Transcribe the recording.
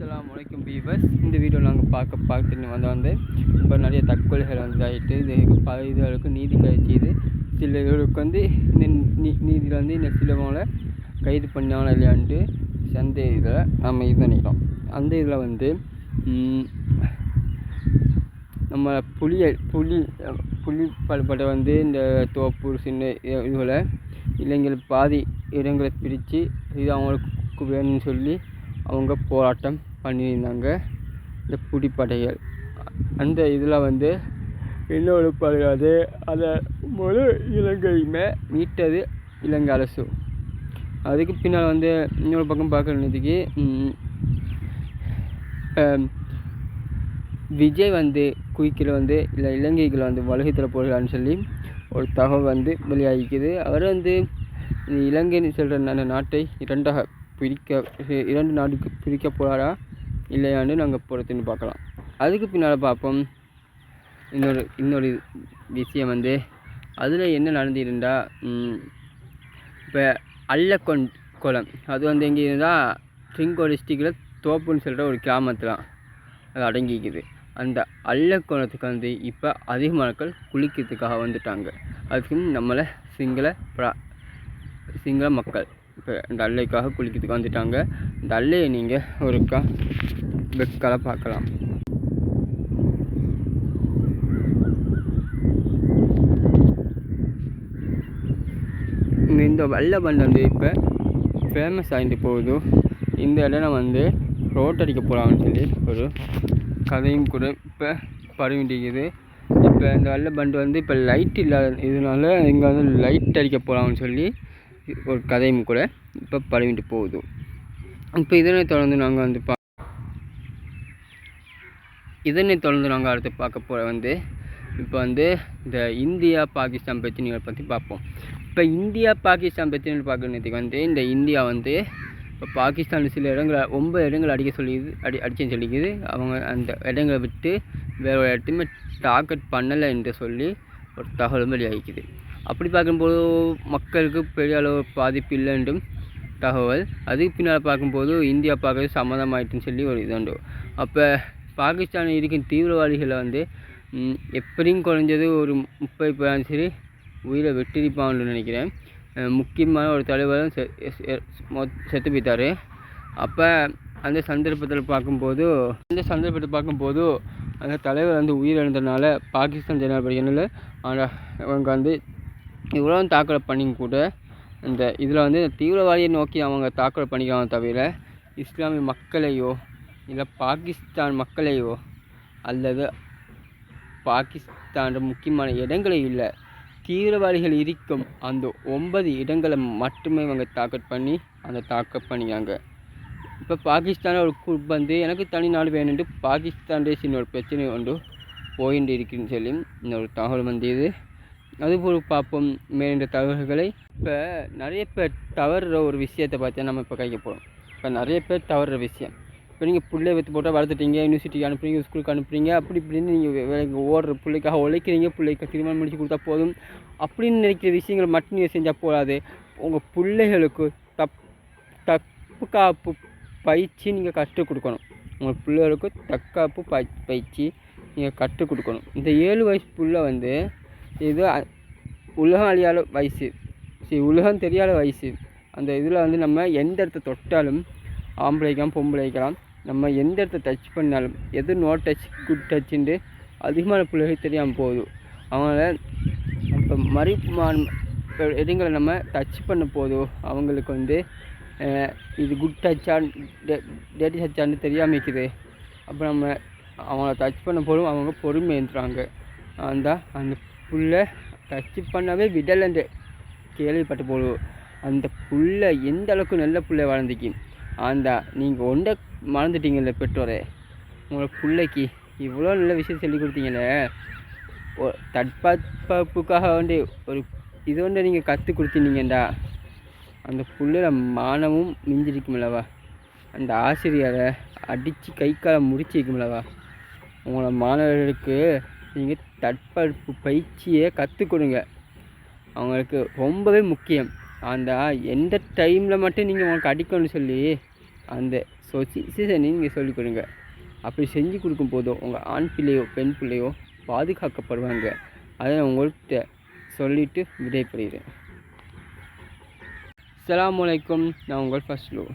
அஸ்ஸலாமு அலைக்கும் வீவர்ஸ். இந்த வீடியோவில் நாங்கள் பார்த்துட்டு வந்து இப்போ நிறைய தற்கொலைகள் வந்து ஆகிட்டு இதுகளுக்கு நீதி கிடைச்சிது. சில இதுகளுக்கு வந்து இந்த நீதியில் வந்து இந்த சிலவங்களை கைது பண்ணாலும் இல்லையான்ட்டு இதில் நம்ம இது பண்ணிக்கிறோம். அந்த இதில் வந்து நம்ம புலி பல்பட வந்து இந்த தோப்பூர் சின்ன இதுகளை இளைஞர்கள் பாதி இடங்களை பிரித்து இது அவங்களுக்கு வேணும்னு சொல்லி அவங்க போராட்டம் பண்ணியிருந்தாங்க. இந்த புலிப்படைகள் அந்த இதில் வந்து இன்னொரு படையாது அதை முழு இலங்கையுமே மீட்டது இலங்கை அரசு. அதுக்கு பின்னால் வந்து இன்னொரு பக்கம் பார்க்குறதுக்கு விஜய் வந்து குயிக்கில் வந்து இல்லை இலங்கைகளை வந்து வலுகத்தில் போடுறான்னு சொல்லி ஒரு தகவல் வந்து வெளியாகிக்குது. அவர் வந்து இலங்கைன்னு சொல்கிற அந்த நாட்டை இரண்டு நாடுக்கு பிரிக்க போகிறாரா இல்லையான்னு நாங்கள் பொறுத்துன்னு பார்க்கலாம். அதுக்கு பின்னால் பார்ப்போம். இன்னொரு விஷயம் வந்து அதில் என்ன நடந்துருந்தா, இப்போ அல்லக்கொளம் அது வந்து எங்கே இருந்தால் ட்ரிங்கோ டிஸ்ட்ரிக்டில் தோப்புன்னு சொல்கிற ஒரு கிராமத்தில் அது அடங்கிக்குது. அந்த அல்லக்கோணத்துக்கு வந்து இப்போ அதிகமானக்கள் குளிக்கிறதுக்காக வந்துட்டாங்க. அதுக்கும் நம்மளை சிங்கள மக்கள் இப்போ இந்த அல்லைக்காக குளிக்கிறதுக்கு வந்துட்டாங்க. இந்த அல்லையை நீங்கள் ஒருக்கா வெக்கால பார்க்கலாம். இந்த வெள்ளை பண்டு வந்து இப்போ ஃபேமஸ் ஆகிட்டு போகுது. இந்த இடம் வந்து ரோட்டடிக்க போகலாம்னு சொல்லி ஒரு கதையும் கூட இப்போ பரவிட்டிக்குது. இப்போ இந்த வெள்ளை பண்டு வந்து இப்போ லைட் இல்லாத இதனால இங்கே வந்து லைட் அடிக்க போகலாம்னு சொல்லி ஒரு கதையும் கூட இப்போ பரவிட்டு போகுது. இப்போ இதனை தொடர்ந்து நாங்கள் அடுத்து பார்க்க போகிற வந்து இப்போ வந்து இந்த இந்தியா பாகிஸ்தான் பிரச்சனைகளை பற்றி பார்ப்போம். இப்போ இந்தியா பாகிஸ்தான் பிரச்சனைகள் பார்க்குறதுக்கு வந்து இந்த இந்தியா வந்து இப்போ பாகிஸ்தான் சில இடங்களை 9 இடங்கள் அடிச்சுன்னு சொல்லிக்குது. அவங்க அந்த இடங்களை விட்டு வேறு ஒரு இடத்தையுமே டார்கெட் பண்ணலை என்று சொல்லி ஒரு தகவலும் வெளியாகிக்குது. அப்படி பார்க்கும்போது மக்களுக்கு பெரிய அளவு பாதிப்பு இல்லைன்றும் தகவல். அதுக்கு பின்னால் பார்க்கும்போது இந்தியா பார்க்கறது சம்மதமாயிட்டுன்னு சொல்லி ஒரு இதுண்டு. அப்போ பாகிஸ்தானில் இருக்கும் தீவிரவாதிகளை வந்து எப்படியும் குறைஞ்சது ஒரு 30 பேரும் சரி உயிரை வெட்டிருப்பான்னு நினைக்கிறேன். முக்கியமான ஒரு தலைவரும் செத்து போயிட்டார். அப்போ அந்த சந்தர்ப்பத்தில் பார்க்கும்போது அந்த தலைவர் வந்து உயிரிழந்ததுனால பாகிஸ்தான் ஜனாதிபதியினால் அவங்க வந்து இவ்வளோ தாக்குதலை பண்ணி கூட இந்த இதில் வந்து தீவிரவாதியை நோக்கி அவங்க தாக்குதல் பண்ணிக்கிறாங்க தவிர இஸ்லாமிய மக்களையோ இல்லை பாகிஸ்தான் மக்களையோ அல்லது பாகிஸ்தான் முக்கியமான இடங்களையும் இல்லை, தீவிரவாதிகள் இருக்கும் அந்த 9 இடங்களை மட்டுமே இவங்க தாக்கல் பண்ணிக்காங்க. இப்போ பாகிஸ்தானில் ஒரு குரூப் வந்து எனக்கு தனி நாடு வேணுன்ட்டு பாகிஸ்தான் தேசிய ஒரு பிரச்சனை கொண்டு போயிட்டு இருக்குன்னு சொல்லி இன்னொரு தகவல் வந்தது. அதுபோல் பார்ப்போம் மேலின்ற தகவல்களை. இப்போ நிறைய பேர் தவறுற ஒரு விஷயத்தை பார்த்தா நம்ம இப்போ கைக்க போகிறோம். இப்போ நிறைய பேர் தவறுற விஷயம், இப்போ நீங்கள் பிள்ளைய வைத்து போட்டால் வளர்த்துட்டீங்க, யூனிவர்சிட்டிக்கு அனுப்புறீங்க, ஸ்கூலுக்கு அனுப்புறீங்க, அப்படி இப்படின்னு நீங்கள் வேலைக்கு ஓடுற பிள்ளைக்காக உழைக்கிறீங்க, பிள்ளைக்கு திருமணம் முடிச்சு கொடுத்தா போதும் அப்படின்னு நினைக்கிற விஷயங்களை மட்டும் நீங்கள் செஞ்சால் போகாது. உங்கள் பிள்ளைகளுக்கு தப்பு காப்பு பயிற்சி நீங்கள் கற்றுக் கொடுக்கணும். உங்கள் பிள்ளைகளுக்கு தற்காப்பு பயிற்சி நீங்கள் கற்றுக் கொடுக்கணும். இந்த 7 வயசு பிள்ளை வந்து இது உலகம் அழியாத வயசு, உலகம் தெரியாத வயசு. அந்த இதில் வந்து நம்ம எந்த இடத்த தொட்டாலும் ஆம்பளைக்கலாம் பொம்பளைக்கலாம் நம்ம எந்த இடத்த டச் பண்ணாலும் எது நோ டச் குட் டச்சுன்ட்டு அதிகமான பிள்ளைகள் தெரியாமல் போகுது. அவங்கள இப்போ இடங்களை நம்ம டச் பண்ண போதும் அவங்களுக்கு வந்து இது குட் டச்சான் டேட்டி டச்சான்னு தெரியாமல் இருக்குது. அப்போ நம்ம அவங்கள டச் பண்ண போதும் அவங்க பொறுமை எழுந்துறாங்க. அந்த புல்லை டச் பண்ணவே விடலைன்னு கேள்விப்பட்டு போடுவோம். அந்த புல்லை எந்த அளவுக்கு நல்ல புல்லை வளர்ந்துக்கி நீங்கள் ஒன்றை மறந்துட்டீங்கல்ல பெற்றோரை, உங்களோட பிள்ளைக்கு இவ்வளோ நல்ல விஷயம் சொல்லி கொடுத்தீங்களே, தற்பாதுகாப்புக்காக வந்து ஒரு இது ஒன்று நீங்கள் கற்றுக் கொடுத்தீங்கண்டா அந்த புள்ளையில மானமும் மிஞ்சிருக்குமில்லவா, அந்த ஆசிரியரை அடித்து கை காலை முடிச்சிருக்குமில்லவா. உங்களோட மாணவர்களுக்கு நீங்கள் தற்பாதுகாப்பு பயிற்சியை கற்றுக் கொடுங்க. அவங்களுக்கு ரொம்பவே முக்கியம். அந்த எந்த டைமில் மட்டும் நீங்கள் உங்களுக்கு அடிக்கணும்னு சொல்லி அந்த ஸோ சிசேரியன் நீங்கள் சொல்லிக் கொடுங்க. அப்படி செஞ்சு கொடுக்கும் போதோ உங்கள் ஆண் பிள்ளையோ பெண் பிள்ளையோ பாதுகாக்கப்படுவாங்க. அதை நான் உங்கள்கிட்ட சொல்லிவிட்டு விடைபெறுகிறேன். அஸ்ஸலாமு அலைக்கும். நான் உங்கள் ஃபஸ்லு.